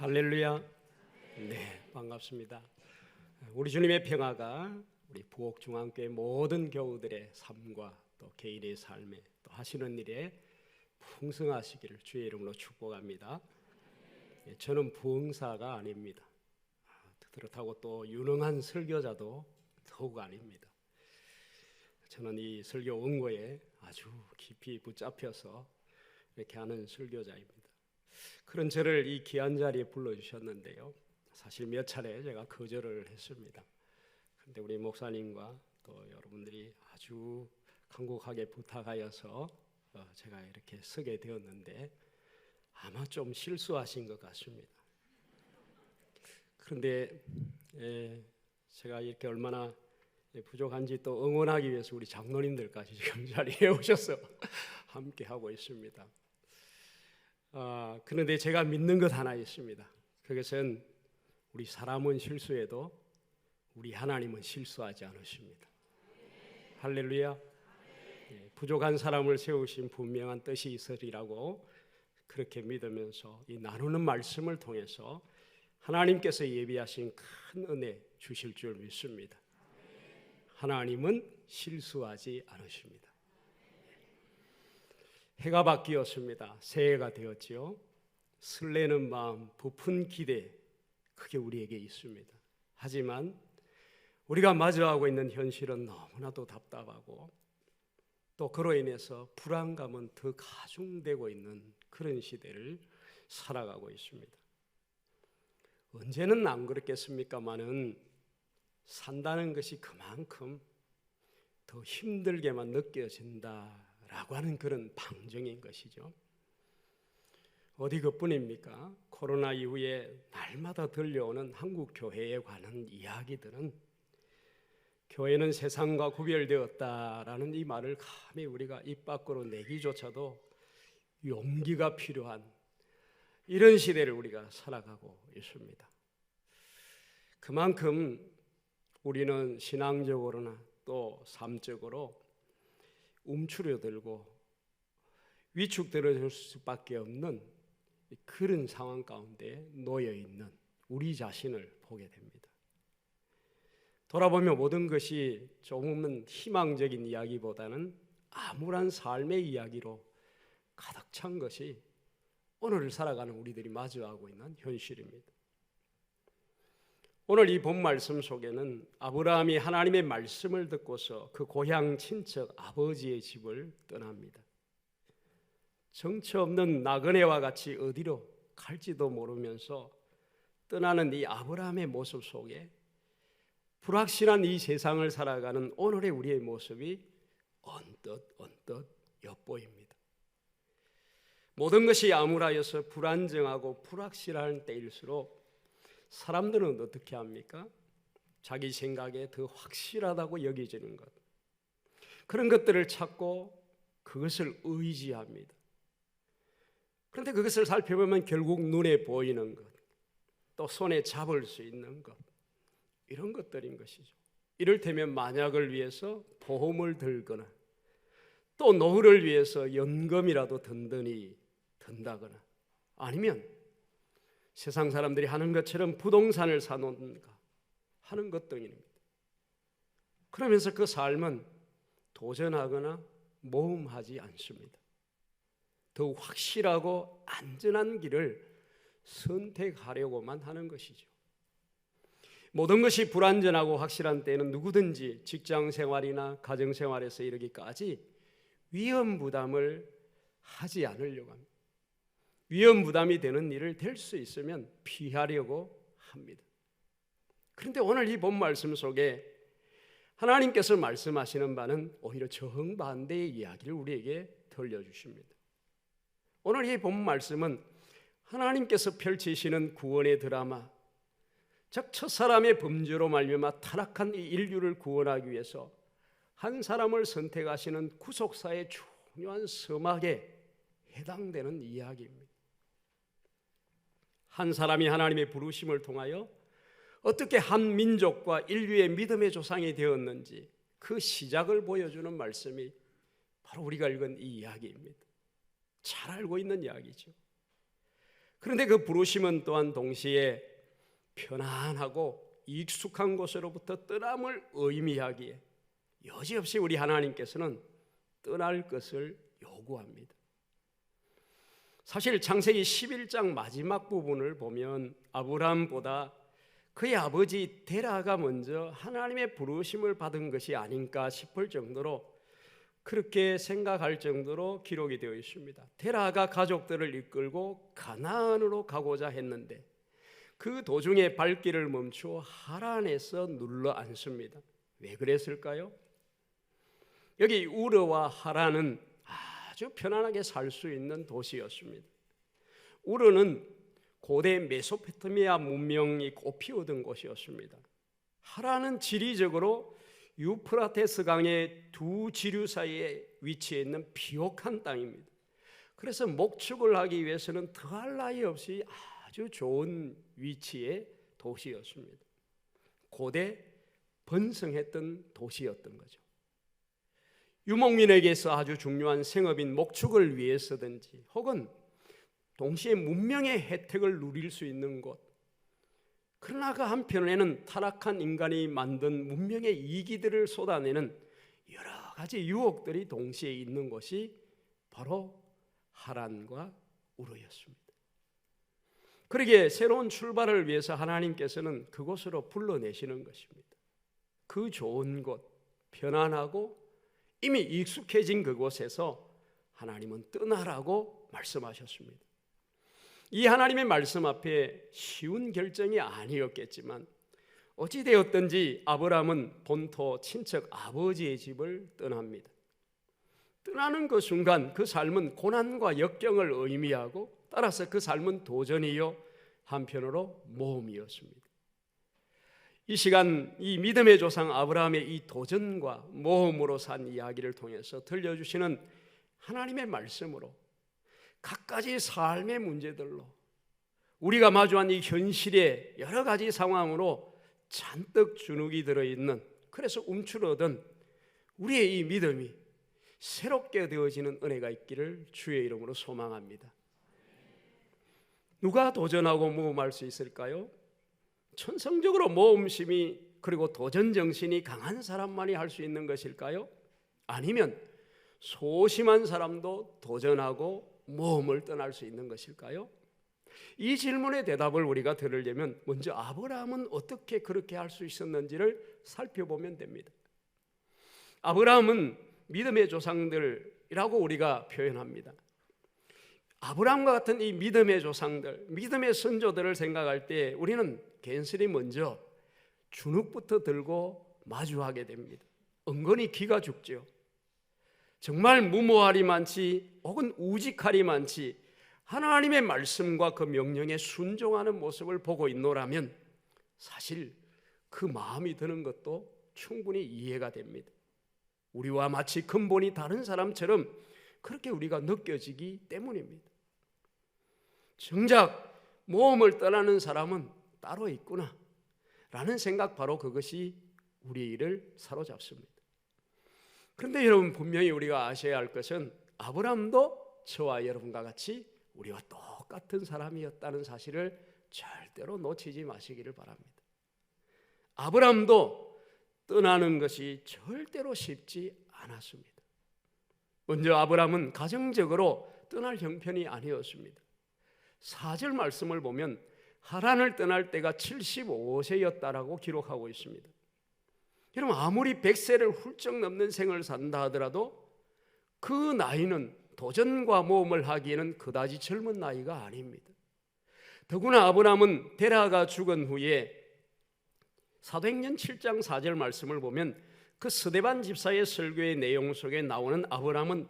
할렐루야. 네, 반갑습니다. 우리 주님의 평화가 우리 부엌중앙교회 모든 교우들의 삶과 또 개인의 삶에 또 하시는 일에 풍성하시기를 주의 이름으로 축복합니다. 저는 부흥사가 아닙니다. 그렇다고 또 유능한 설교자도 더욱 아닙니다. 저는 이 설교 원고에 아주 깊이 붙잡혀서 이렇게 하는 설교자입니다. 그런 저를 이 귀한 자리에 불러주셨는데요, 사실 몇 차례 제가 거절을 했습니다. 그런데 우리 목사님과 또 여러분들이 아주 간곡하게 부탁하여서 제가 이렇게 서게 되었는데 아마 좀 실수하신 것 같습니다. 그런데 제가 이렇게 얼마나 부족한지 또 응원하기 위해서 우리 장로님들까지 지금 자리에 오셔서 함께 하고 있습니다. 그런데 제가 믿는 것 하나 있습니다. 그것은 우리 사람은 실수해도 우리 하나님은 실수하지 않으십니다. 할렐루야. 부족한 사람을 세우신 분명한 뜻이 있으리라고 그렇게 믿으면서 이 나누는 말씀을 통해서 하나님께서 예비하신 큰 은혜 주실 줄 믿습니다. 하나님은 실수하지 않으십니다. 해가 바뀌었습니다. 새해가 되었지요. 설레는 마음, 부푼 기대, 그게 우리에게 있습니다. 하지만 우리가 마주하고 있는 현실은 너무나도 답답하고 또 그로 인해서 불안감은 더 가중되고 있는 그런 시대를 살아가고 있습니다. 언제는 안 그렇겠습니까마는 산다는 것이 그만큼 더 힘들게만 느껴진다라고 하는 그런 방정인 것이죠. 어디 그뿐입니까? 코로나 이후에 날마다 들려오는 한국 교회에 관한 이야기들은 교회는 세상과 구별되었다라는 이 말을 감히 우리가 입 밖으로 내기조차도 용기가 필요한 이런 시대를 우리가 살아가고 있습니다. 그만큼 우리는 신앙적으로나 또 삶적으로 움츠려들고 위축되어질 수밖에 없는 그런 상황 가운데 놓여있는 우리 자신을 보게 됩니다. 돌아보면 모든 것이 조금은 희망적인 이야기보다는 암울한 삶의 이야기로 가득 찬 것이 오늘을 살아가는 우리들이 마주하고 있는 현실입니다. 오늘 이 본 말씀 속에는 아브라함이 하나님의 말씀을 듣고서 그 고향 친척 아버지의 집을 떠납니다. 정처 없는 나그네와 같이 어디로 갈지도 모르면서 떠나는 이 아브라함의 모습 속에 불확실한 이 세상을 살아가는 오늘의 우리의 모습이 언뜻 엿보입니다. 모든 것이 암울하여서 불안정하고 불확실한 때일수록 사람들은 어떻게 합니까? 자기 생각에 더 확실하다고 여겨지는 것, 그런 것들을 찾고 그것을 의지합니다. 그런데 그것을 살펴보면 결국 눈에 보이는 것, 또 손에 잡을 수 있는 것, 이런 것들인 것이죠. 이를테면 만약을 위해서 보험을 들거나 또 노후를 위해서 연금이라도 든든히 든다거나 아니면 세상 사람들이 하는 것처럼 부동산을 사놓는가 하는 것 등입니다. 그러면서 그 삶은 도전하거나 모험하지 않습니다. 더욱 확실하고 안전한 길을 선택하려고만 하는 것이죠. 모든 것이 불안전하고 확실한 때는 누구든지 직장 생활이나 가정 생활에서 이르기까지 위험 부담을 하지 않으려고 합니다. 위험 부담이 되는 일을 될 수 있으면 피하려고 합니다. 그런데 오늘 이 본 말씀 속에 하나님께서 말씀하시는 바는 오히려 정반대의 이야기를 우리에게 들려주십니다. 오늘 이 본 말씀은 하나님께서 펼치시는 구원의 드라마, 즉 첫사람의 범죄로 말미암아 타락한 이 인류를 구원하기 위해서 한 사람을 선택하시는 구속사의 중요한 서막에 해당되는 이야기입니다. 한 사람이 하나님의 부르심을 통하여 어떻게 한 민족과 인류의 믿음의 조상이 되었는지 그 시작을 보여주는 말씀이 바로 우리가 읽은 이 이야기입니다. 잘 알고 있는 이야기죠. 그런데 그 부르심은 또한 동시에 편안하고 익숙한 곳으로부터 떠남을 의미하기에 여지없이 우리 하나님께서는 떠날 것을 요구합니다. 사실 창세기 11장 마지막 부분을 보면 아브라함보다 그의 아버지 데라가 먼저 하나님의 부르심을 받은 것이 아닌가 싶을 정도로, 그렇게 생각할 정도로 기록이 되어 있습니다. 데라가 가족들을 이끌고 가나안으로 가고자 했는데 그 도중에 발길을 멈추어 하란에서 눌러 앉습니다. 왜 그랬을까요? 여기 우르와 하란은 아주 편안하게 살 수 있는 도시였습니다. 우르는 고대 메소포타미아 문명이 꽃피우던 곳이었습니다. 하란은 지리적으로 유프라테스 강의 두 지류 사이에 위치해 있는 비옥한 땅입니다. 그래서 목축을 하기 위해서는 더할 나위 없이 아주 좋은 위치의 도시였습니다. 고대 번성했던 도시였던 거죠. 유목민에게서 아주 중요한 생업인 목축을 위해서든지 혹은 동시에 문명의 혜택을 누릴 수 있는 곳, 그러나 그 한편에는 타락한 인간이 만든 문명의 이기들을 쏟아내는 여러 가지 유혹들이 동시에 있는 곳이 바로 하란과 우르였습니다. 그러기에 새로운 출발을 위해서 하나님께서는 그곳으로 불러내시는 것입니다. 그 좋은 곳, 편안하고 이미 익숙해진 그곳에서 하나님은 떠나라고 말씀하셨습니다. 이 하나님의 말씀 앞에 쉬운 결정이 아니었겠지만 어찌되었든지 아브라함은 본토 친척 아버지의 집을 떠납니다. 떠나는 그 순간 그 삶은 고난과 역경을 의미하고 따라서 그 삶은 도전이요 한편으로 모험이었습니다. 이 시간 이 믿음의 조상 아브라함의 이 도전과 모험으로 산 이야기를 통해서 들려주시는 하나님의 말씀으로 갖가지 삶의 문제들로 우리가 마주한 이 현실의 여러 가지 상황으로 잔뜩 주눅이 들어있는, 그래서 움츠러든 우리의 이 믿음이 새롭게 되어지는 은혜가 있기를 주의 이름으로 소망합니다. 누가 도전하고 모험할 수 있을까요? 천성적으로 모험심이 그리고 도전정신이 강한 사람만이 할 수 있는 것일까요? 아니면 소심한 사람도 도전하고 모험을 떠날 수 있는 것일까요? 이 질문의 대답을 우리가 들으려면 먼저 아브라함은 어떻게 그렇게 할 수 있었는지를 살펴보면 됩니다. 아브라함은 믿음의 조상들이라고 우리가 표현합니다. 아브라함과 같은 이 믿음의 조상들, 믿음의 선조들을 생각할 때 우리는 괜스레 먼저 주눅부터 들고 마주하게 됩니다. 은근히 기가 죽죠. 정말 무모할이 많지 혹은 우직할이 많지 하나님의 말씀과 그 명령에 순종하는 모습을 보고 있노라면 사실 그 마음이 드는 것도 충분히 이해가 됩니다. 우리와 마치 근본이 다른 사람처럼 그렇게 우리가 느껴지기 때문입니다. 정작 모험을 떠나는 사람은 따로 있구나 라는 생각, 바로 그것이 우리의 일을 사로잡습니다. 그런데 여러분, 분명히 우리가 아셔야 할 것은 아브라함도 저와 여러분과 같이 우리와 똑같은 사람이었다는 사실을 절대로 놓치지 마시기를 바랍니다. 아브라함도 떠나는 것이 절대로 쉽지 않았습니다. 먼저 아브라함은 가정적으로 떠날 형편이 아니었습니다. 4절 말씀을 보면 하란을 떠날 때가 75세였다라고 기록하고 있습니다. 여러분, 아무리 100세를 훌쩍 넘는 생을 산다 하더라도 그 나이는 도전과 모험을 하기에는 그다지 젊은 나이가 아닙니다. 더구나 아브라함은 데라가 죽은 후에 사도행전 7장 4절 말씀을 보면 그 스데반 집사의 설교의 내용 속에 나오는 아브라함은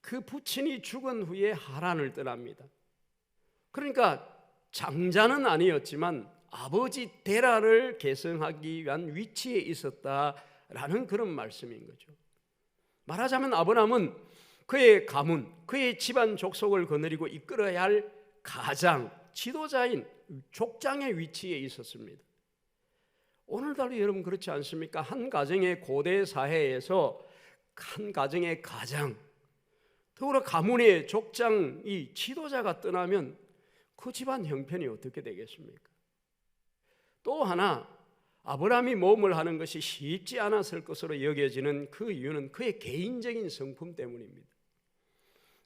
그 부친이 죽은 후에 하란을 떠납니다. 그러니까 장자는 아니었지만 아버지 데라를 계승하기 위한 위치에 있었다라는 그런 말씀인 거죠. 말하자면 아브라함은 그의 가문, 그의 집안 족속을 거느리고 이끌어야 할 가장, 지도자인 족장의 위치에 있었습니다. 오늘날도 여러분 그렇지 않습니까? 한 가정의 고대 사회에서 한 가정의 가장, 더불어 가문의 족장, 이 지도자가 떠나면 그 집안 형편이 어떻게 되겠습니까? 또 하나, 아브라함이 모험을 하는 것이 쉽지 않았을 것으로 여겨지는 그 이유는 그의 개인적인 성품 때문입니다.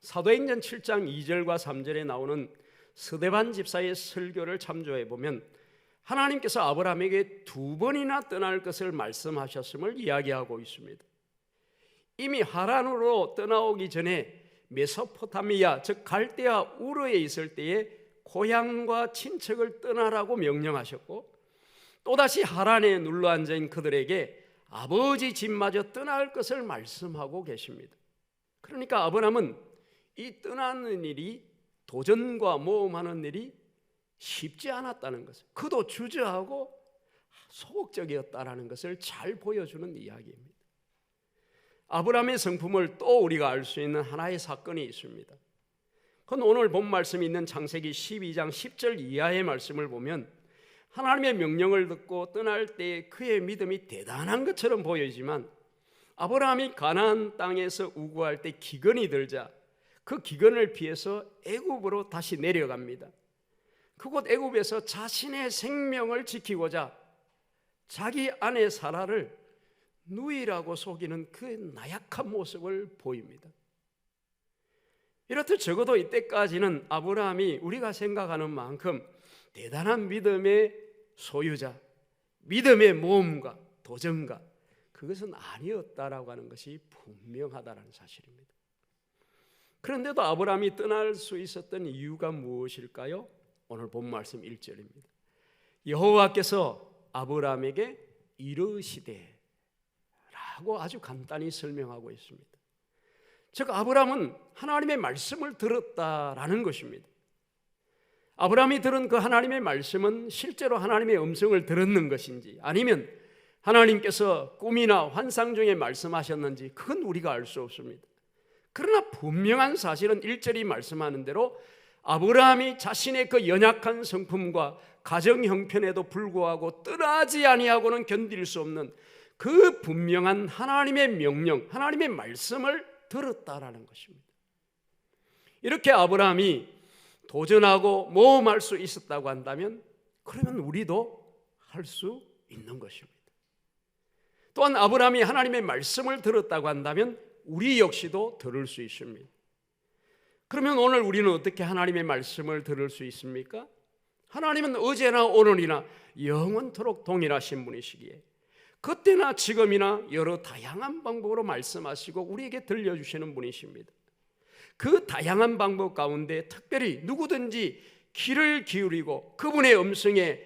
사도행전 7장 2절과 3절에 나오는 스데반 집사의 설교를 참조해 보면 하나님께서 아브라함에게 2번이나 떠날 것을 말씀하셨음을 이야기하고 있습니다. 이미 하란으로 떠나오기 전에 메소포타미아, 즉 갈대아 우르에 있을 때에 고향과 친척을 떠나라고 명령하셨고, 또다시 하란에 눌러앉은 그들에게 아버지 집마저 떠날 것을 말씀하고 계십니다. 그러니까 아브라함은 이 떠나는 일이, 도전과 모험하는 일이 쉽지 않았다는 것을, 그도 주저하고 소극적이었다라는 것을 잘 보여주는 이야기입니다. 아브라함의 성품을 또 우리가 알 수 있는 하나의 사건이 있습니다. 그건 오늘 본 말씀이 있는 창세기 12장 10절 이하의 말씀을 보면 하나님의 명령을 듣고 떠날 때 그의 믿음이 대단한 것처럼 보이지만 아브라함이 가나안 땅에서 우구할 때 기근이 들자 그 기근을 피해서 애굽으로 다시 내려갑니다. 그곳 애굽에서 자신의 생명을 지키고자 자기 아내 사라를 누이라고 속이는 그 나약한 모습을 보입니다. 이렇듯 적어도 이때까지는 아브라함이 우리가 생각하는 만큼 대단한 믿음의 소유자, 믿음의 모험가, 도전가, 그것은 아니었다라고 하는 것이 분명하다는 사실입니다. 그런데도 아브라함이 떠날 수 있었던 이유가 무엇일까요? 오늘 본 말씀 1절입니다. 여호와께서 아브라함에게 이르시되 라고 아주 간단히 설명하고 있습니다. 즉 아브라함은 하나님의 말씀을 들었다라는 것입니다. 아브라함이 들은 그 하나님의 말씀은 실제로 하나님의 음성을 들었는 것인지 아니면 하나님께서 꿈이나 환상 중에 말씀하셨는지 그건 우리가 알 수 없습니다. 그러나 분명한 사실은 1절이 말씀하는 대로 아브라함이 자신의 그 연약한 성품과 가정 형편에도 불구하고 떠나지 아니하고는 견딜 수 없는 그 분명한 하나님의 명령, 하나님의 말씀을 들었다라는 것입니다. 이렇게 아브라함이 도전하고 모험할 수 있었다고 한다면 그러면 우리도 할 수 있는 것입니다. 또한 아브라함이 하나님의 말씀을 들었다고 한다면 우리 역시도 들을 수 있습니다. 그러면 오늘 우리는 어떻게 하나님의 말씀을 들을 수 있습니까? 하나님은 어제나 오늘이나 영원토록 동일하신 분이시기에 그때나 지금이나 여러 다양한 방법으로 말씀하시고 우리에게 들려주시는 분이십니다. 그 다양한 방법 가운데 특별히 누구든지 귀를 기울이고 그분의 음성에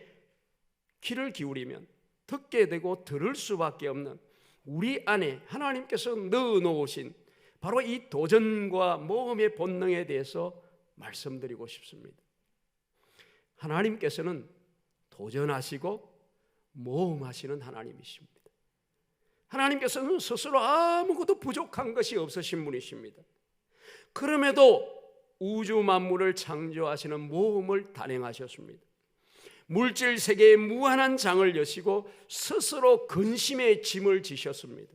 귀를 기울이면 듣게 되고 들을 수밖에 없는 우리 안에 하나님께서 넣어놓으신 바로 이 도전과 모험의 본능에 대해서 말씀드리고 싶습니다. 하나님께서는 도전하시고 모험하시는 하나님이십니다. 하나님께서는 스스로 아무것도 부족한 것이 없으신 분이십니다. 그럼에도 우주 만물을 창조하시는 모험을 단행하셨습니다. 물질 세계에 무한한 장을 여시고 스스로 근심의 짐을 지셨습니다.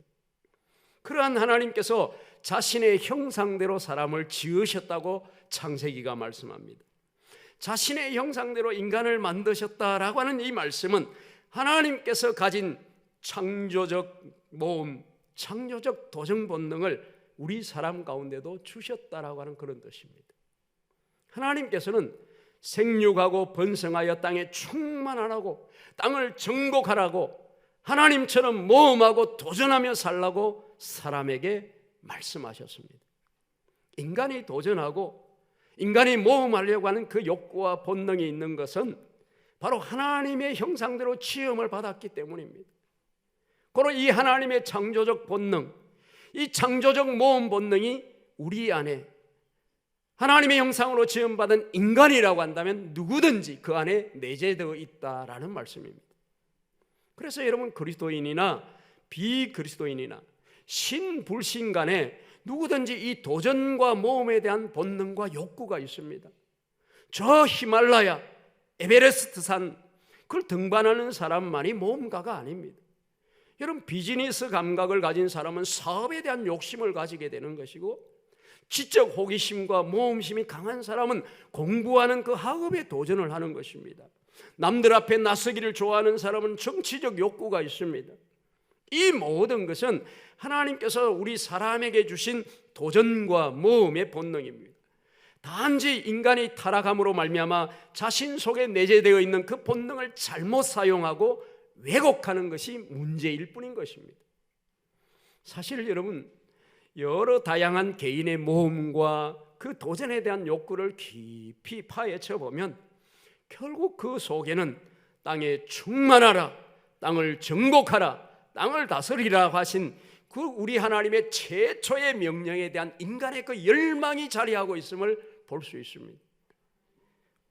그러한 하나님께서 자신의 형상대로 사람을 지으셨다고 창세기가 말씀합니다. 자신의 형상대로 인간을 만드셨다라고 하는 이 말씀은 하나님께서 가진 창조적 모험, 창조적 도전 본능을 우리 사람 가운데도 주셨다라고 하는 그런 뜻입니다. 하나님께서는 생육하고 번성하여 땅에 충만하라고, 땅을 정복하라고, 하나님처럼 모험하고 도전하며 살라고 사람에게 말씀하셨습니다. 인간이 도전하고 인간이 모험하려고 하는 그 욕구와 본능이 있는 것은 바로 하나님의 형상대로 지음을 받았기 때문입니다. 바로 이 하나님의 창조적 본능, 이 창조적 모험 본능이 우리 안에 하나님의 형상으로 지음받은 인간이라고 한다면 누구든지 그 안에 내재되어 있다라는 말씀입니다. 그래서 여러분 그리스도인이나 비그리스도인이나 신불신 간에 누구든지 이 도전과 모험에 대한 본능과 욕구가 있습니다. 저 히말라야, 에베레스트 산 그걸 등반하는 사람만이 모험가가 아닙니다. 여러분 비즈니스 감각을 가진 사람은 사업에 대한 욕심을 가지게 되는 것이고 지적 호기심과 모험심이 강한 사람은 공부하는 그 학업에 도전을 하는 것입니다. 남들 앞에 나서기를 좋아하는 사람은 정치적 욕구가 있습니다. 이 모든 것은 하나님께서 우리 사람에게 주신 도전과 모험의 본능입니다. 단지 인간이 타락함으로 말미암아 자신 속에 내재되어 있는 그 본능을 잘못 사용하고 왜곡하는 것이 문제일 뿐인 것입니다. 사실 여러분, 여러 다양한 개인의 모험과 그 도전에 대한 욕구를 깊이 파헤쳐 보면 결국 그 속에는 땅에 충만하라, 땅을 정복하라, 땅을 다스리라 하신 그 우리 하나님의 최초의 명령에 대한 인간의 그 열망이 자리하고 있음을 볼 수 있습니다.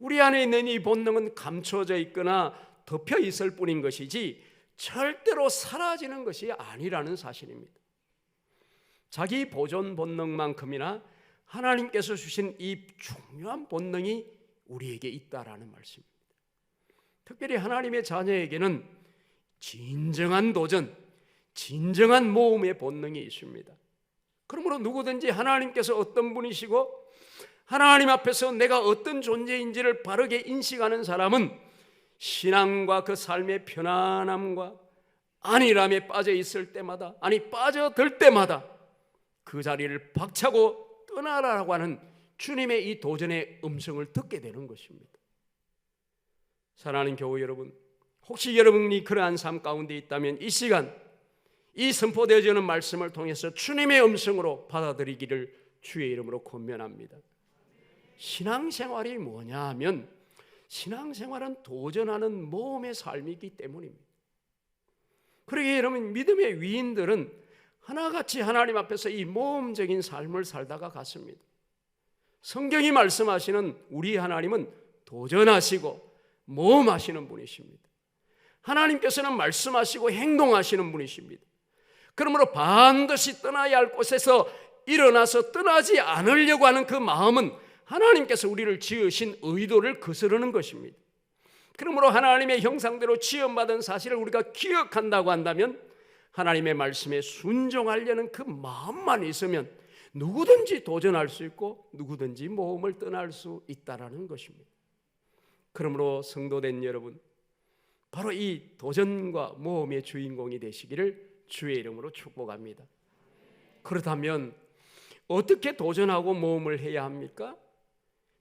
우리 안에 있는 이 본능은 감춰져 있거나 덮여 있을 뿐인 것이지 절대로 사라지는 것이 아니라는 사실입니다. 자기 보존 본능만큼이나 하나님께서 주신 이 중요한 본능이 우리에게 있다라는 말씀입니다. 특별히 하나님의 자녀에게는 진정한 도전, 진정한 모험의 본능이 있습니다. 그러므로 누구든지 하나님께서 어떤 분이시고 하나님 앞에서 내가 어떤 존재인지를 바르게 인식하는 사람은 신앙과 그 삶의 편안함과 안일함에 빠져 있을 때마다, 빠져들 때마다 그 자리를 박차고 떠나라고 하는 주님의 이 도전의 음성을 듣게 되는 것입니다. 사랑하는 교우 여러분, 혹시 여러분이 그러한 삶 가운데 있다면 이 시간 이 선포되어지는 말씀을 통해서 주님의 음성으로 받아들이기를 주의 이름으로 권면합니다. 신앙생활이 뭐냐 하면 신앙생활은 도전하는 모험의 삶이기 때문입니다. 그러기에 여러분, 믿음의 위인들은 하나같이 하나님 앞에서 이 모험적인 삶을 살다가 갔습니다. 성경이 말씀하시는 우리 하나님은 도전하시고 모험하시는 분이십니다. 하나님께서는 말씀하시고 행동하시는 분이십니다. 그러므로 반드시 떠나야 할 곳에서 일어나서 떠나지 않으려고 하는 그 마음은 하나님께서 우리를 지으신 의도를 거스르는 것입니다. 그러므로 하나님의 형상대로 지음받은 사실을 우리가 기억한다고 한다면 하나님의 말씀에 순종하려는 그 마음만 있으면 누구든지 도전할 수 있고 누구든지 모험을 떠날 수 있다라는 것입니다. 그러므로 성도된 여러분, 바로 이 도전과 모험의 주인공이 되시기를 주의 이름으로 축복합니다. 그렇다면 어떻게 도전하고 모험을 해야 합니까?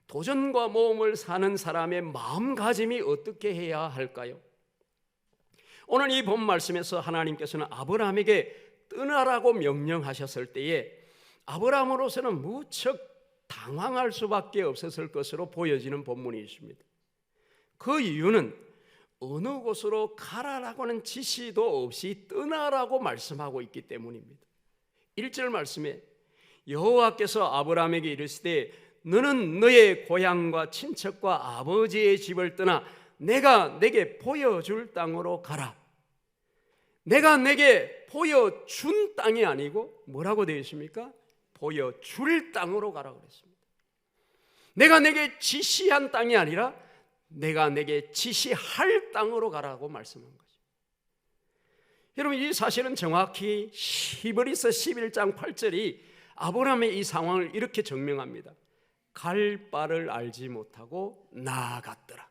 도전과 모험을 사는 사람의 마음가짐이 어떻게 해야 할까요? 오늘 이 본 말씀에서 하나님께서는 아브라함에게 떠나라고 명령하셨을 때에 아브라함으로서는 무척 당황할 수밖에 없었을 것으로 보여지는 본문이 있습니다. 그 이유는 어느 곳으로 가라라고는 지시도 없이 떠나라고 말씀하고 있기 때문입니다. 1절 말씀에 여호와께서 아브라함에게 이르시되 너는 너의 고향과 친척과 아버지의 집을 떠나 내가 내게 보여줄 땅으로 가라. 내가 내게 보여준 땅이 아니고 뭐라고 되어 있습니까? 보여줄 땅으로 가라 그랬습니다. 내가 내게 지시한 땅이 아니라 내가 내게 지시할 땅으로 가라고 말씀한 거죠. 여러분, 이 사실은 정확히 히브리서 11장 8절이 아브라함의 이 상황을 이렇게 증명합니다. 갈 바를 알지 못하고 나아갔더라.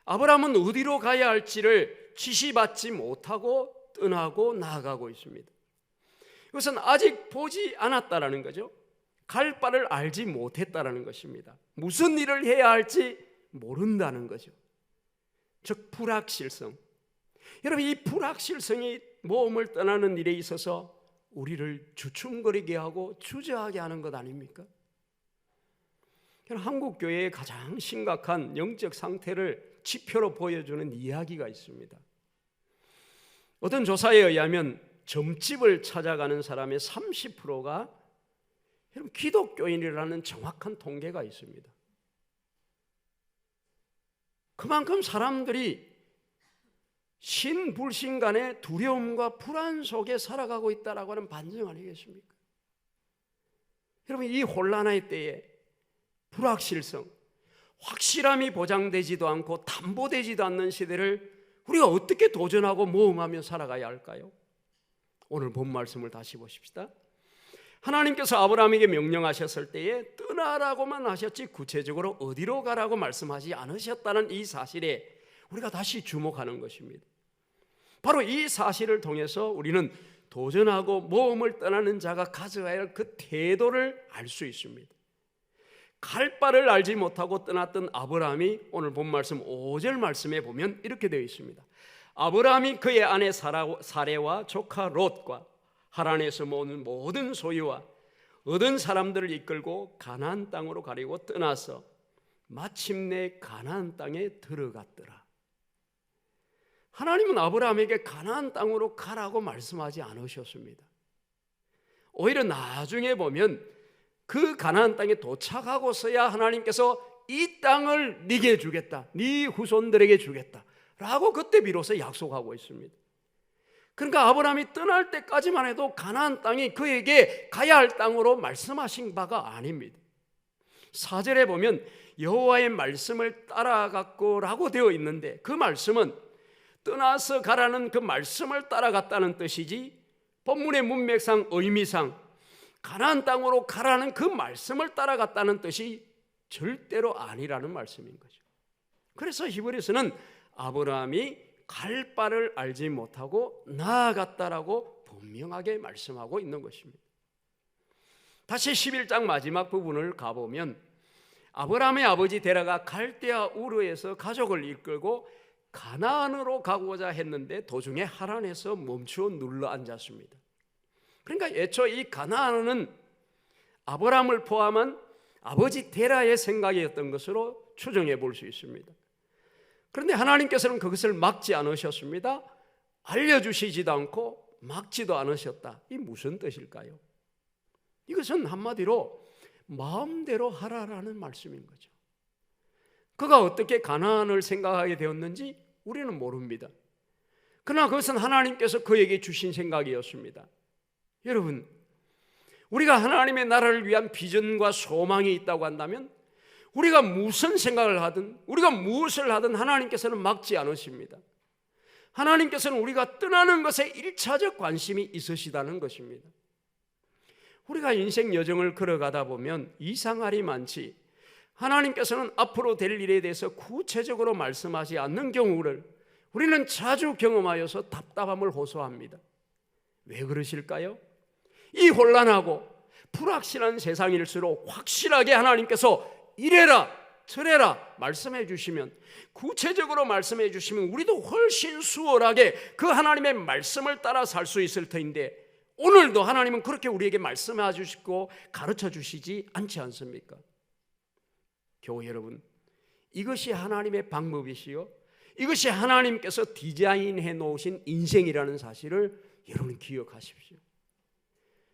아브라함은 어디로 가야 할지를 지시받지 못하고 떠나고 나아가고 있습니다. 이것은 아직 보지 않았다라는 거죠. 갈 바를 알지 못했다라는 것입니다. 무슨 일을 해야 할지 모른다는 거죠. 즉 불확실성. 여러분, 이 불확실성이 모험을 떠나는 일에 있어서 우리를 주춤거리게 하고 주저하게 하는 것 아닙니까? 한국 교회의 가장 심각한 영적 상태를 지표로 보여주는 이야기가 있습니다. 어떤 조사에 의하면 점집을 찾아가는 사람의 30%가 기독교인이라는 정확한 통계가 있습니다. 그만큼 사람들이 신불신 간의 두려움과 불안 속에 살아가고 있다라고 하는 반증 아니겠습니까? 여러분, 이 혼란의 때에 불확실성, 확실함이 보장되지도 않고 담보되지도 않는 시대를 우리가 어떻게 도전하고 모험하며 살아가야 할까요? 오늘 본 말씀을 다시 보십시다. 하나님께서 아브라함에게 명령하셨을 때에 떠나라고만 하셨지 구체적으로 어디로 가라고 말씀하지 않으셨다는 이 사실에 우리가 다시 주목하는 것입니다. 바로 이 사실을 통해서 우리는 도전하고 모험을 떠나는 자가 가져야 할 그 태도를 알 수 있습니다. 갈 바를 알지 못하고 떠났던 아브라함이 오늘 본 말씀 5절 말씀에 보면 이렇게 되어 있습니다. 아브라함이 그의 아내 사레와 조카 롯과 하란에서 모은 모든 소유와 얻은 사람들을 이끌고 가나안 땅으로 가려고 떠나서 마침내 가나안 땅에 들어갔더라. 하나님은 아브라함에게 가나안 땅으로 가라고 말씀하지 않으셨습니다. 오히려 나중에 보면 그 가나안 땅에 도착하고서야 하나님께서 이 땅을 네게 주겠다, 네 후손들에게 주겠다 라고 그때 비로소 약속하고 있습니다. 그러니까 아브라함이 떠날 때까지만 해도 가나안 땅이 그에게 가야 할 땅으로 말씀하신 바가 아닙니다. 4절에 보면 여호와의 말씀을 따라갔고 라고 되어 있는데 그 말씀은 떠나서 가라는 그 말씀을 따라갔다는 뜻이지 본문의 문맥상 의미상 가나안 땅으로 가라는 그 말씀을 따라갔다는 뜻이 절대로 아니라는 말씀인 거죠. 그래서 히브리서는 아브라함이 갈 바를 알지 못하고 나아갔다라고 분명하게 말씀하고 있는 것입니다. 다시 11장 마지막 부분을 가보면 아브라함의 아버지 데라가 갈대아 우르에서 가족을 이끌고 가나안으로 가고자 했는데 도중에 하란에서 멈추어 눌러 앉았습니다. 그러니까 애초 이 가나안은 아브라함을 포함한 아버지 데라의 생각이었던 것으로 추정해 볼 수 있습니다. 그런데 하나님께서는 그것을 막지 않으셨습니다. 알려주시지도 않고 막지도 않으셨다. 이 무슨 뜻일까요? 이것은 한마디로 마음대로 하라라는 말씀인 거죠. 그가 어떻게 가나안을 생각하게 되었는지 우리는 모릅니다. 그러나 그것은 하나님께서 그에게 주신 생각이었습니다. 여러분, 우리가 하나님의 나라를 위한 비전과 소망이 있다고 한다면 우리가 무슨 생각을 하든 우리가 무엇을 하든 하나님께서는 막지 않으십니다. 하나님께서는 우리가 떠나는 것에 1차적 관심이 있으시다는 것입니다. 우리가 인생 여정을 걸어가다 보면 이상할이 많지 하나님께서는 앞으로 될 일에 대해서 구체적으로 말씀하지 않는 경우를 우리는 자주 경험하여서 답답함을 호소합니다. 왜 그러실까요? 이 혼란하고 불확실한 세상일수록 확실하게 하나님께서 이래라 저래라 말씀해 주시면, 구체적으로 말씀해 주시면 우리도 훨씬 수월하게 그 하나님의 말씀을 따라 살 수 있을 터인데 오늘도 하나님은 그렇게 우리에게 말씀해 주시고 가르쳐 주시지 않지 않습니까? 교회 여러분, 이것이 하나님의 방법이시요 이것이 하나님께서 디자인해 놓으신 인생이라는 사실을 여러분 기억하십시오.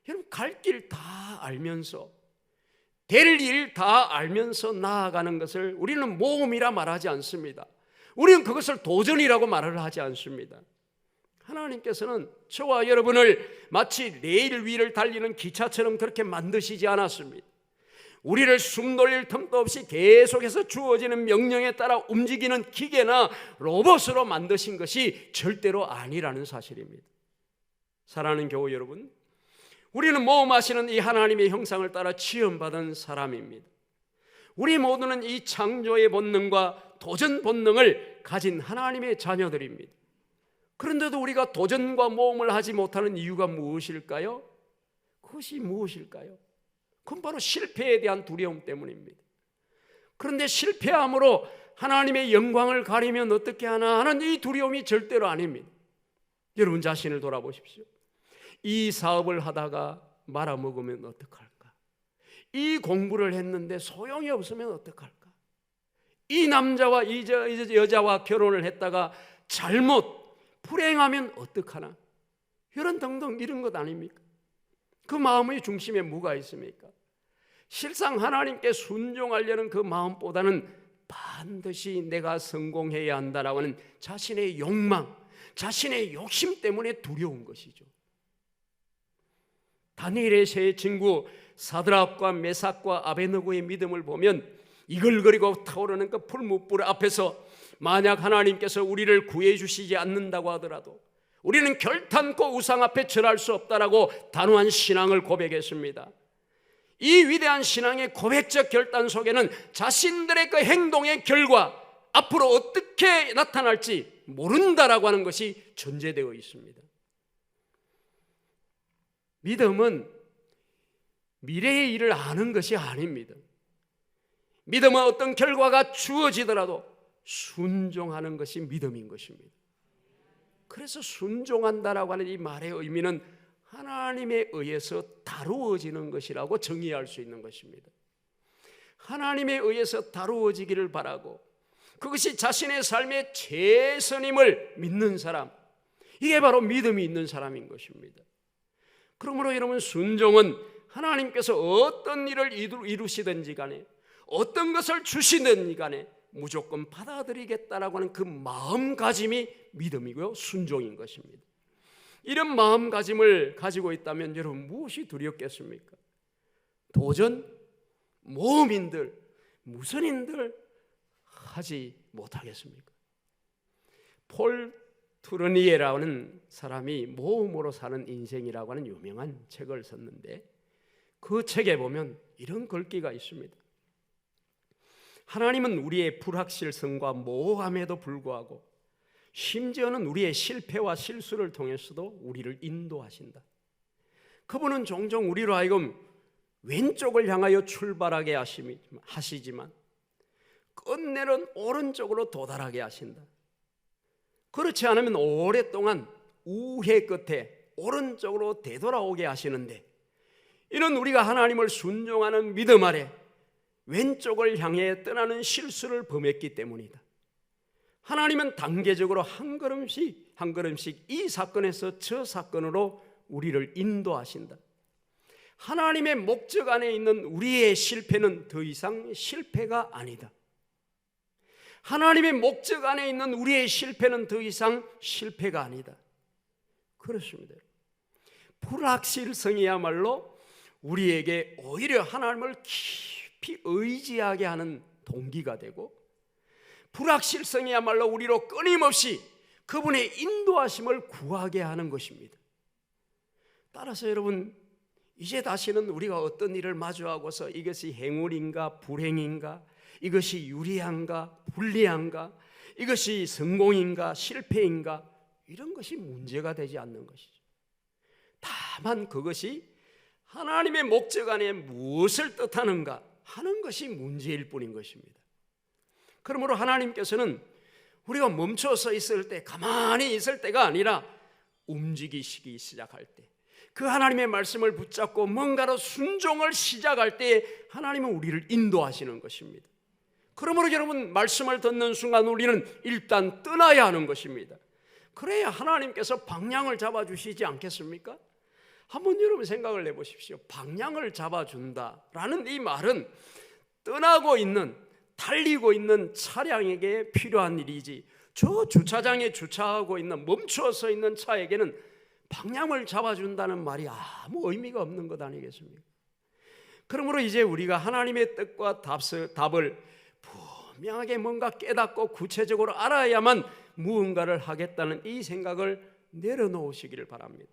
여러분, 갈 길 다 알면서 될 일 다 알면서 나아가는 것을 우리는 모험이라 말하지 않습니다. 우리는 그것을 도전이라고 말을 하지 않습니다. 하나님께서는 저와 여러분을 마치 레일 위를 달리는 기차처럼 그렇게 만드시지 않았습니다. 우리를 숨 돌릴 틈도 없이 계속해서 주어지는 명령에 따라 움직이는 기계나 로봇으로 만드신 것이 절대로 아니라는 사실입니다. 사랑하는 교회 여러분, 우리는 모험하시는 이 하나님의 형상을 따라 지음받은 사람입니다. 우리 모두는 이 창조의 본능과 도전 본능을 가진 하나님의 자녀들입니다. 그런데도 우리가 도전과 모험을 하지 못하는 이유가 무엇일까요? 그것이 무엇일까요? 그건 바로 실패에 대한 두려움 때문입니다. 그런데 실패함으로 하나님의 영광을 가리면 어떻게 하나 하는 이 두려움이 절대로 아닙니다. 여러분 자신을 돌아보십시오. 이 사업을 하다가 말아먹으면 어떡할까? 이 공부를 했는데 소용이 없으면 어떡할까? 이 남자와 이 여자와 결혼을 했다가 잘못 불행하면 어떡하나? 이런 등등 이런 것 아닙니까? 그 마음의 중심에 뭐가 있습니까? 실상 하나님께 순종하려는 그 마음보다는 반드시 내가 성공해야 한다라고 하는 자신의 욕망, 자신의 욕심 때문에 두려운 것이죠. 다니엘의 세 친구 사드락과 메삭과 아베느고의 믿음을 보면 이글거리고 타오르는 그 풀무불 앞에서 만약 하나님께서 우리를 구해 주시지 않는다고 하더라도, 우리는 결탄코 우상 앞에 절할 수 없다라고 단호한 신앙을 고백했습니다. 이 위대한 신앙의 고백적 결단 속에는 자신들의 그 행동의 결과, 앞으로 어떻게 나타날지 모른다라고 하는 것이 전제되어 있습니다. 믿음은 미래의 일을 아는 것이 아닙니다. 믿음은 어떤 결과가 주어지더라도 순종하는 것이 믿음인 것입니다. 그래서 순종한다라고 하는 이 말의 의미는 하나님에 의해서 다루어지는 것이라고 정의할 수 있는 것입니다. 하나님에 의해서 다루어지기를 바라고 그것이 자신의 삶의 최선임을 믿는 사람, 이게 바로 믿음이 있는 사람인 것입니다. 그러므로 여러분, 순종은 하나님께서 어떤 일을 이루시든지 간에 어떤 것을 주시든지 간에 무조건 받아들이겠다라고 하는 그 마음가짐이 믿음이고요, 순종인 것입니다. 이런 마음가짐을 가지고 있다면 여러분 무엇이 두렵겠습니까? 도전, 모험인들, 무선인들 하지 못하겠습니까? 폴 투르니에라는 사람이 모험으로 사는 인생이라고 하는 유명한 책을 썼는데 그 책에 보면 이런 글귀가 있습니다. 하나님은 우리의 불확실성과 모호함에도 불구하고 심지어는 우리의 실패와 실수를 통해서도 우리를 인도하신다. 그분은 종종 우리로 하여금 왼쪽을 향하여 출발하게 하시지만 끝내는 오른쪽으로 도달하게 하신다. 그렇지 않으면 오랫동안 우회 끝에 오른쪽으로 되돌아오게 하시는데, 이는 우리가 하나님을 순종하는 믿음 아래 왼쪽을 향해 떠나는 실수를 범했기 때문이다. 하나님은 단계적으로 한 걸음씩 한 걸음씩 이 사건에서 저 사건으로 우리를 인도하신다. 하나님의 목적 안에 있는 우리의 실패는 더 이상 실패가 아니다. 하나님의 목적 안에 있는 우리의 실패는 더 이상 실패가 아니다. 그렇습니다. 불확실성이야말로 우리에게 오히려 하나님을 깊이 의지하게 하는 동기가 되고, 불확실성이야말로 우리로 끊임없이 그분의 인도하심을 구하게 하는 것입니다. 따라서 여러분, 이제 다시는 우리가 어떤 일을 마주하고서 이것이 행운인가 불행인가, 이것이 유리한가 불리한가, 이것이 성공인가 실패인가, 이런 것이 문제가 되지 않는 것이죠. 다만 그것이 하나님의 목적 안에 무엇을 뜻하는가 하는 것이 문제일 뿐인 것입니다. 그러므로 하나님께서는 우리가 멈춰서 있을 때, 가만히 있을 때가 아니라 움직이시기 시작할 때, 그 하나님의 말씀을 붙잡고 뭔가로 순종을 시작할 때 하나님은 우리를 인도하시는 것입니다. 그러므로 여러분, 말씀을 듣는 순간 우리는 일단 떠나야 하는 것입니다. 그래야 하나님께서 방향을 잡아주시지 않겠습니까? 한번 여러분 생각을 해보십시오. 방향을 잡아준다라는 이 말은 떠나고 있는, 달리고 있는 차량에게 필요한 일이지, 저 주차장에 주차하고 있는, 멈춰서 있는 차에게는 방향을 잡아준다는 말이 아무 의미가 없는 것 아니겠습니까? 그러므로 이제 우리가 하나님의 뜻과 답을 분명하게 뭔가 깨닫고 구체적으로 알아야만 무언가를 하겠다는 이 생각을 내려놓으시기를 바랍니다.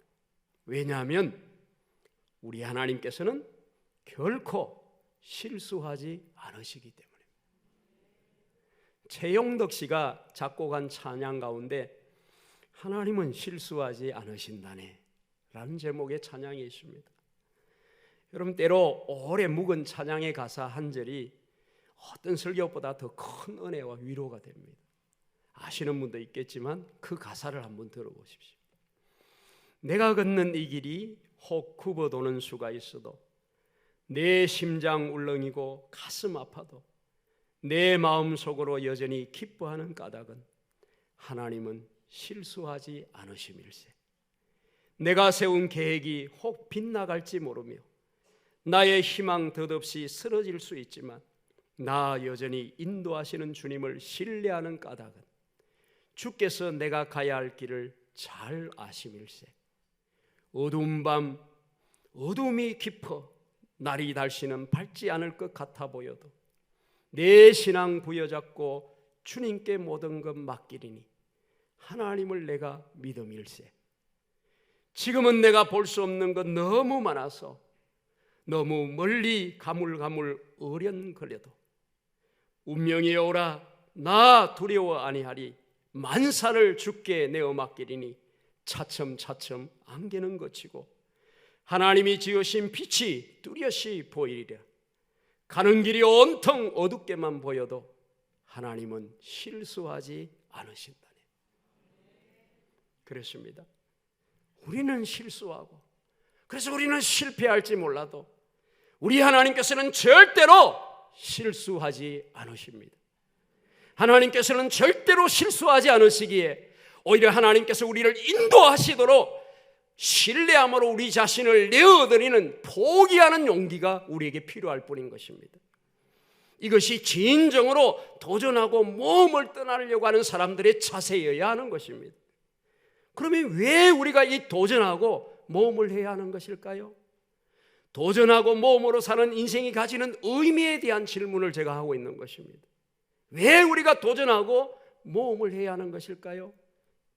왜냐하면 우리 하나님께서는 결코 실수하지 않으시기 때문에. 최용덕 씨가 작곡한 찬양 가운데 하나님은 실수하지 않으신다네 라는 제목의 찬양이 있습니다. 여러분, 때로 오래 묵은 찬양의 가사 한 절이 어떤 설교보다 더 큰 은혜와 위로가 됩니다. 아시는 분도 있겠지만 그 가사를 한번 들어보십시오. 내가 걷는 이 길이 혹 굽어도는 수가 있어도, 내 심장 울렁이고 가슴 아파도 내 마음속으로 여전히 기뻐하는 까닭은 하나님은 실수하지 않으심일세. 내가 세운 계획이 혹 빗나갈지 모르며 나의 희망 덧없이 쓰러질 수 있지만 나 여전히 인도하시는 주님을 신뢰하는 까닭은 주께서 내가 가야 할 길을 잘 아심일세. 어두운 밤 어둠이 깊어 날이 달시는 밝지 않을 것 같아 보여도 내 신앙 부여잡고 주님께 모든 것 맡기리니 하나님을 내가 믿음일세. 지금은 내가 볼 수 없는 것 너무 많아서 너무 멀리 가물가물 어련거려도 운명이 오라 나 두려워 아니하리 만사를 주께 내어 맡기리니 차츰차츰 안개는 거치고 하나님이 지으신 빛이 뚜렷이 보이리라. 가는 길이 온통 어둡게만 보여도 하나님은 실수하지 않으신다네. 그렇습니다. 우리는 실수하고 그래서 우리는 실패할지 몰라도 우리 하나님께서는 절대로 실수하지 않으십니다. 하나님께서는 절대로 실수하지 않으시기에 오히려 하나님께서 우리를 인도하시도록 신뢰함으로 우리 자신을 내어드리는 포기하는 용기가 우리에게 필요할 뿐인 것입니다. 이것이 진정으로 도전하고 모험을 떠나려고 하는 사람들의 자세여야 하는 것입니다. 그러면 왜 우리가 이 도전하고 모험을 해야 하는 것일까요? 도전하고 모험으로 사는 인생이 가지는 의미에 대한 질문을 제가 하고 있는 것입니다. 왜 우리가 도전하고 모험을 해야 하는 것일까요?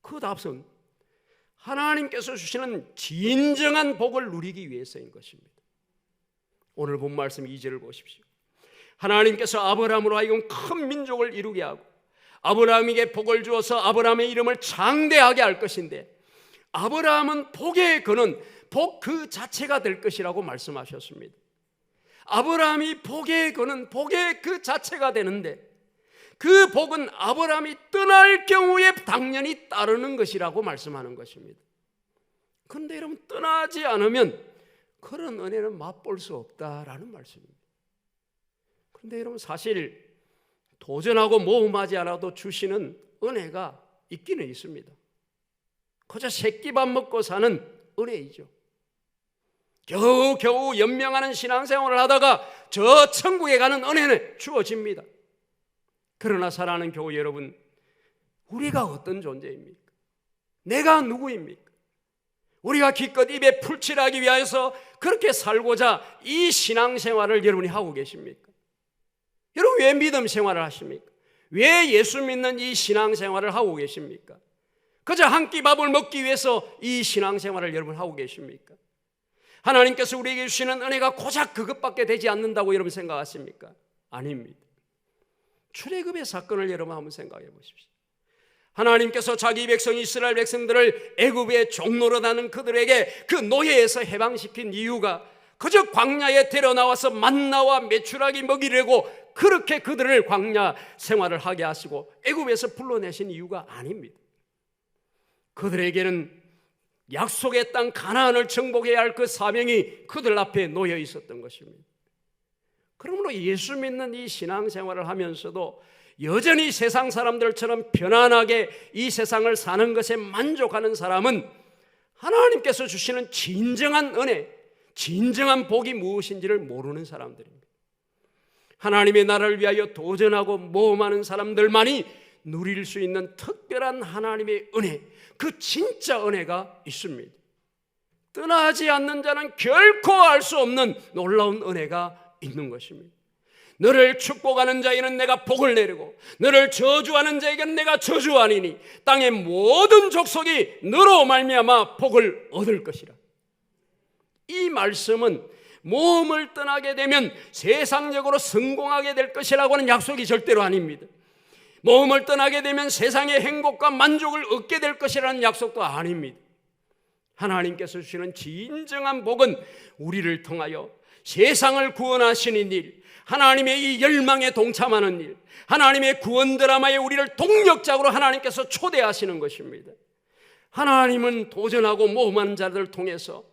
그 답은 하나님께서 주시는 진정한 복을 누리기 위해서인 것입니다. 오늘 본 말씀 2절을 보십시오. 하나님께서 아브라함으로 하여금 큰 민족을 이루게 하고 아브라함에게 복을 주어서 아브라함의 이름을 장대하게 할 것인데 아브라함은 복의 근원, 복 그 자체가 될 것이라고 말씀하셨습니다. 아브라함이 복의 근원, 복의 그 자체가 되는데 그 복은 아브라함이 떠날 경우에 당연히 따르는 것이라고 말씀하는 것입니다. 그런데 여러분 떠나지 않으면 그런 은혜는 맛볼 수 없다라는 말씀입니다. 그런데 여러분 사실 도전하고 모험하지 않아도 주시는 은혜가 있기는 있습니다. 그저 새끼밥 먹고 사는 은혜이죠. 겨우겨우 연명하는 신앙생활을 하다가 저 천국에 가는 은혜는 주어집니다. 그러나 사랑하는 교우 여러분, 우리가 어떤 존재입니까? 내가 누구입니까? 우리가 기껏 입에 풀칠하기 위해서 그렇게 살고자 이 신앙생활을 여러분이 하고 계십니까? 여러분 왜 믿음 생활을 하십니까? 왜 예수 믿는 이 신앙생활을 하고 계십니까? 그저 한 끼 밥을 먹기 위해서 이 신앙생활을 여러분 하고 계십니까? 하나님께서 우리에게 주시는 은혜가 고작 그것밖에 되지 않는다고 여러분 생각하십니까? 아닙니다. 출애굽의 사건을 여러분 한번 생각해 보십시오. 하나님께서 자기 백성 이스라엘 백성들을 애굽의 종노릇하는 그들에게 그 노예에서 해방시킨 이유가 그저 광야에 데려나와서 만나와 메추라기 먹이려고 그렇게 그들을 광야 생활을 하게 하시고 애굽에서 불러내신 이유가 아닙니다. 그들에게는 약속의 땅 가나안을 정복해야 할 그 사명이 그들 앞에 놓여 있었던 것입니다. 그러므로 예수 믿는 이 신앙생활을 하면서도 여전히 세상 사람들처럼 편안하게 이 세상을 사는 것에 만족하는 사람은 하나님께서 주시는 진정한 은혜, 진정한 복이 무엇인지를 모르는 사람들입니다. 하나님의 나라를 위하여 도전하고 모험하는 사람들만이 누릴 수 있는 특별한 하나님의 은혜, 그 진짜 은혜가 있습니다. 떠나지 않는 자는 결코 알 수 없는 놀라운 은혜가 있는 것입니다. 너를 축복하는 자에게는 내가 복을 내리고 너를 저주하는 자에게는 내가 저주하니니 땅의 모든 족속이 너로 말미암아 복을 얻을 것이라. 이 말씀은 모험을 떠나게 되면 세상적으로 성공하게 될 것이라고 하는 약속이 절대로 아닙니다. 모험을 떠나게 되면 세상의 행복과 만족을 얻게 될 것이라는 약속도 아닙니다. 하나님께서 주시는 진정한 복은 우리를 통하여 세상을 구원하시는 일, 하나님의 이 열망에 동참하는 일, 하나님의 구원 드라마에 우리를 동력적으로 하나님께서 초대하시는 것입니다. 하나님은 도전하고 모험하는 자들을 통해서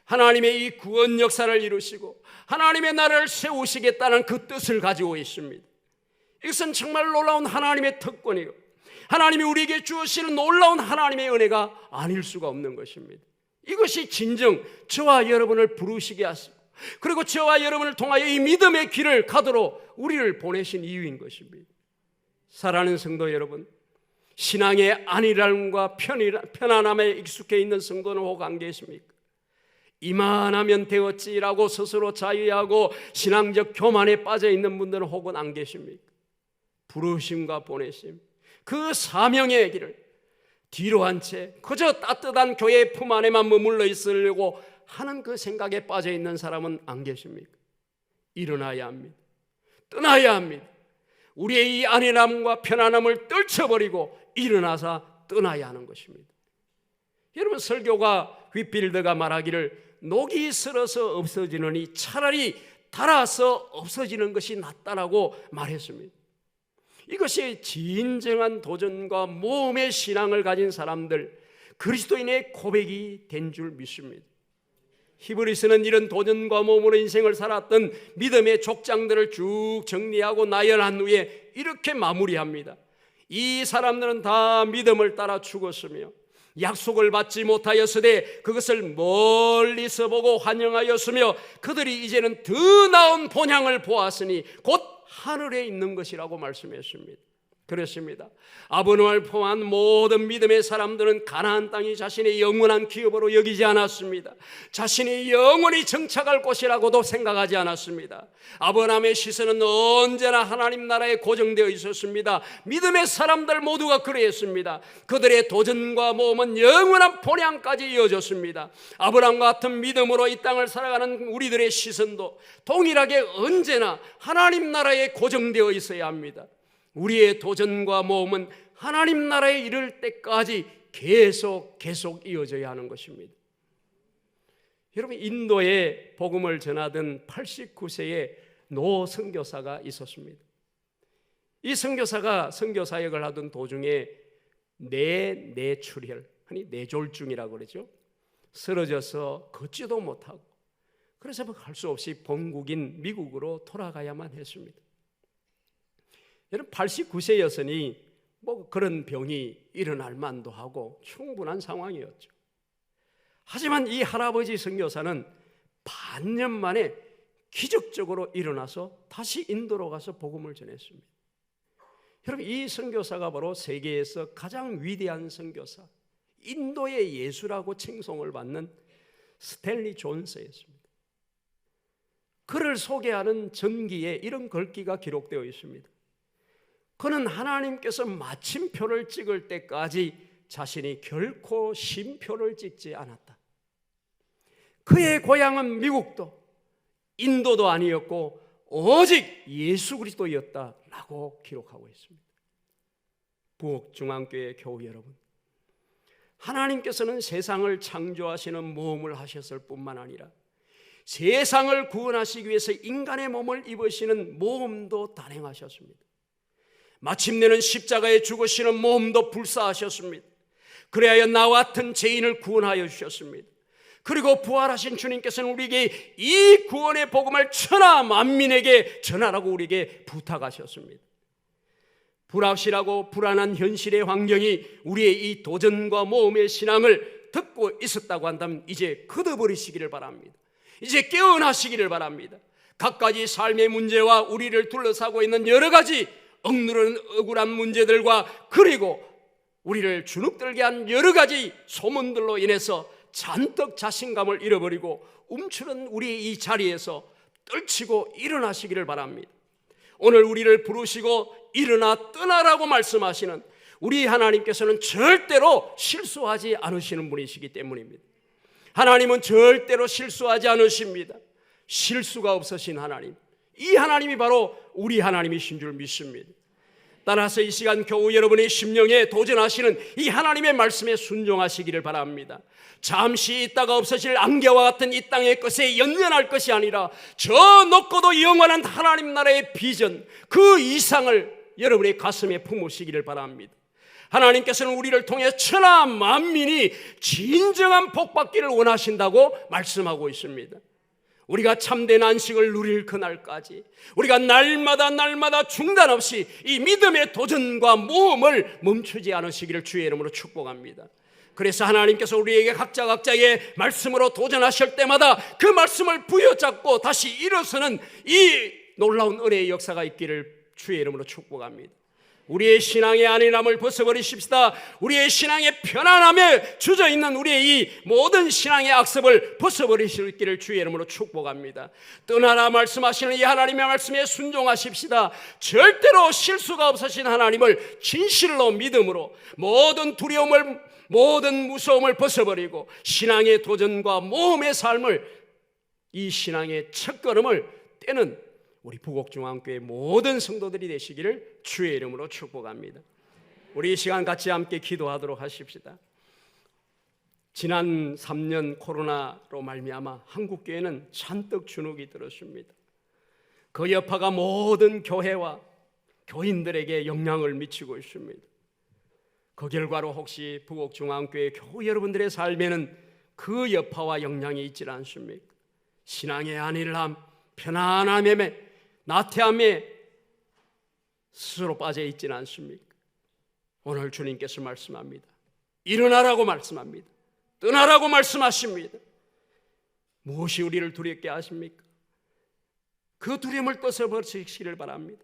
하나님의 이 구원 역사를 이루시고 하나님의 나라를 세우시겠다는 그 뜻을 가지고 있습니다. 이것은 정말 놀라운 하나님의 특권이고 하나님이 우리에게 주시는 놀라운 하나님의 은혜가 아닐 수가 없는 것입니다. 이것이 진정 저와 여러분을 부르시게 하시고 그리고 저와 여러분을 통하여 이 믿음의 길을 가도록 우리를 보내신 이유인 것입니다. 사랑하는 성도 여러분, 신앙의 안일함과 편안함에 익숙해 있는 성도는 혹 안 계십니까? 이만하면 되었지라고 스스로 자유하고 신앙적 교만에 빠져 있는 분들은 혹은 안 계십니까? 부르심과 보내심, 그 사명의 길을 뒤로 한 채 그저 따뜻한 교회의 품 안에만 머물러 있으려고 하는 그 생각에 빠져 있는 사람은 안 계십니까? 일어나야 합니다. 떠나야 합니다. 우리의 이 안일함과 편안함을 떨쳐버리고 일어나서 떠나야 하는 것입니다. 여러분, 설교가 휘필드가 말하기를 녹이 슬어서 없어지느니 차라리 달아서 없어지는 것이 낫다라고 말했습니다. 이것이 진정한 도전과 모험의 신앙을 가진 사람들, 그리스도인의 고백이 된 줄 믿습니다. 히브리서는 이런 도전과 모험으로 인생을 살았던 믿음의 족장들을 쭉 정리하고 나열한 후에 이렇게 마무리합니다. 이 사람들은 다 믿음을 따라 죽었으며 약속을 받지 못하였으되 그것을 멀리서 보고 환영하였으며 그들이 이제는 더 나은 본향을 보았으니 곧 하늘에 있는 것이라고 말씀했습니다. 그렇습니다. 아브라함을 포함한 모든 믿음의 사람들은 가나안 땅이 자신의 영원한 기업으로 여기지 않았습니다. 자신이 영원히 정착할 곳이라고도 생각하지 않았습니다. 아브라함의 시선은 언제나 하나님 나라에 고정되어 있었습니다. 믿음의 사람들 모두가 그러했습니다. 그들의 도전과 모험은 영원한 본향까지 이어졌습니다. 아브라함과 같은 믿음으로 이 땅을 살아가는 우리들의 시선도 동일하게 언제나 하나님 나라에 고정되어 있어야 합니다. 우리의 도전과 모험은 하나님 나라에 이를 때까지 계속 이어져야 하는 것입니다. 여러분, 인도에 복음을 전하던 89세의 노 선교사가 있었습니다. 이 선교사가 선교사역을 하던 도중에 뇌출혈, 흔히 뇌졸중이라고 그러죠. 쓰러져서 걷지도 못하고, 그래서 할 수 없이 본국인 미국으로 돌아가야만 했습니다. 여러분, 89세였으니 뭐 그런 병이 일어날 만도 하고 충분한 상황이었죠. 하지만 이 할아버지 선교사는 반년 만에 기적적으로 일어나서 다시 인도로 가서 복음을 전했습니다. 여러분, 이 선교사가 바로 세계에서 가장 위대한 선교사, 인도의 예수라고 칭송을 받는 스탠리 존스였습니다. 그를 소개하는 전기에 이런 글귀가 기록되어 있습니다. 그는 하나님께서 마침표를 찍을 때까지 자신이 결코 쉼표를 찍지 않았다. 그의 고향은 미국도 인도도 아니었고 오직 예수 그리스도였다라고 기록하고 있습니다. 부엌중앙교회 교우 여러분, 하나님께서는 세상을 창조하시는 모험을 하셨을 뿐만 아니라 세상을 구원하시기 위해서 인간의 몸을 입으시는 모험도 단행하셨습니다. 마침내는 십자가에 죽으시는 모험도 불사하셨습니다. 그래야 나와 같은 죄인을 구원하여 주셨습니다. 그리고 부활하신 주님께서는 우리에게 이 구원의 복음을 천하 만민에게 전하라고 우리에게 부탁하셨습니다. 불확실하고 불안한 현실의 환경이 우리의 이 도전과 모험의 신앙을 듣고 있었다고 한다면 이제 걷어버리시기를 바랍니다. 이제 깨어나시기를 바랍니다. 갖가지 삶의 문제와 우리를 둘러싸고 있는 여러 가지 억누르는 억울한 문제들과 그리고 우리를 주눅들게 한 여러 가지 소문들로 인해서 잔뜩 자신감을 잃어버리고 움츠른 우리의 이 자리에서 떨치고 일어나시기를 바랍니다. 오늘 우리를 부르시고 일어나 떠나라고 말씀하시는 우리 하나님께서는 절대로 실수하지 않으시는 분이시기 때문입니다. 하나님은 절대로 실수하지 않으십니다. 실수가 없으신 하나님, 이 하나님이 바로 우리 하나님이신 줄 믿습니다. 따라서 이 시간 겨우 여러분의 심령에 도전하시는 이 하나님의 말씀에 순종하시기를 바랍니다. 잠시 있다가 없어질 안개와 같은 이 땅의 것에 연연할 것이 아니라 저 높고도 영원한 하나님 나라의 비전, 그 이상을 여러분의 가슴에 품으시기를 바랍니다. 하나님께서는 우리를 통해 천하 만민이 진정한 복받기를 원하신다고 말씀하고 있습니다. 우리가 참된 안식을 누릴 그날까지 우리가 날마다 중단 없이 이 믿음의 도전과 모험을 멈추지 않으시기를 주의 이름으로 축복합니다. 그래서 하나님께서 우리에게 각자의 말씀으로 도전하실 때마다 그 말씀을 부여잡고 다시 일어서는 이 놀라운 은혜의 역사가 있기를 주의 이름으로 축복합니다. 우리의 신앙의 안일함을 벗어버리십시다. 우리의 신앙의 편안함에 주저있는 우리의 이 모든 신앙의 악습을 벗어버리실 길을 주의 이름으로 축복합니다. 떠나라 말씀하시는 이 하나님의 말씀에 순종하십시다. 절대로 실수가 없으신 하나님을 진실로 믿음으로 모든 두려움을, 모든 무서움을 벗어버리고 신앙의 도전과 모험의 삶을, 이 신앙의 첫걸음을 떼는 우리 부곡중앙교회 모든 성도들이 되시기를 주의 이름으로 축복합니다. 우리 이 시간 같이 함께 기도하도록 하십시다. 지난 3년 코로나로 말미암아 한국교회는 잔뜩 주눅이 들었습니다. 그 여파가 모든 교회와 교인들에게 영향을 미치고 있습니다. 그 결과로 혹시 부곡중앙교회 교우 여러분들의 삶에는 그 여파와 영향이 있지 않습니까? 신앙의 안일함, 편안함에, 나태함에 스스로 빠져 있지는 않습니까? 오늘 주님께서 말씀합니다. 일어나라고 말씀합니다. 떠나라고 말씀하십니다. 무엇이 우리를 두렵게 하십니까? 그 두려움을 떠서버리시기를 바랍니다.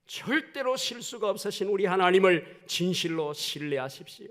절대로 실수가 없으신 우리 하나님을 진실로 신뢰하십시오.